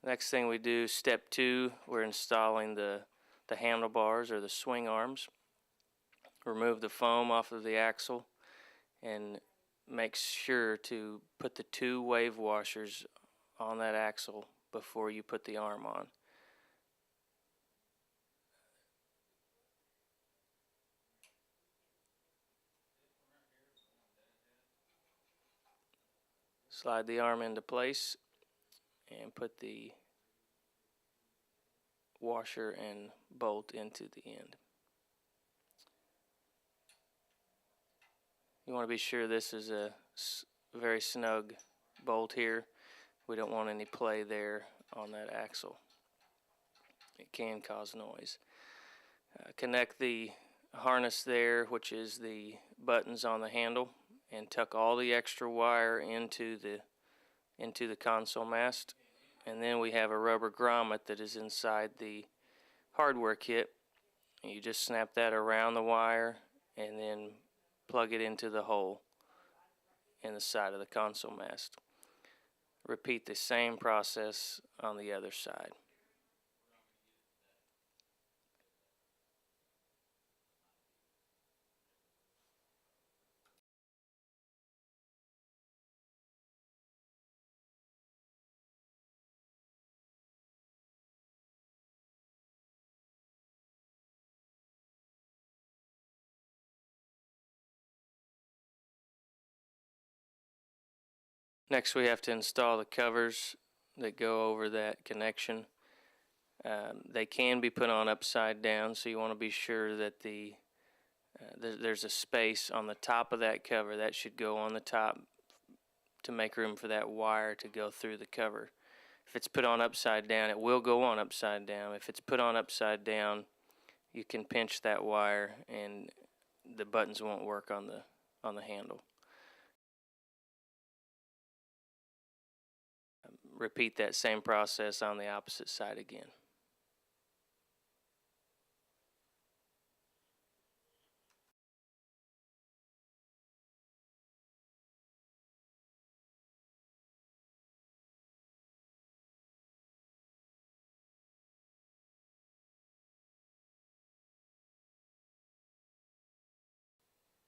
Next thing we do, step 2, we're installing the handlebars or the swing arms. Remove the foam off of the axle and make sure to put the 2 wave washers on that axle before you put the arm on. Slide the arm into place and put the washer and bolt into the end. You want to be sure this is a very snug bolt here. We don't want any play there on that axle. It can cause noise. Connect the harness there, which is the buttons on the handle, and tuck all the extra wire into the console mast. And then we have a rubber grommet that is inside the hardware kit. You just snap that around the wire and then plug it into the hole in the side of the console mast. Repeat the same process on the other side. Next we have to install the covers that go over that connection. They can be put on upside down, so you want to be sure that there's a space on the top of that cover. That should go on the top to make room for that wire to go through the cover. If it's put on upside down, it will go on upside down. If it's put on upside down, you can pinch that wire and the buttons won't work on the handle. Repeat that same process on the opposite side again.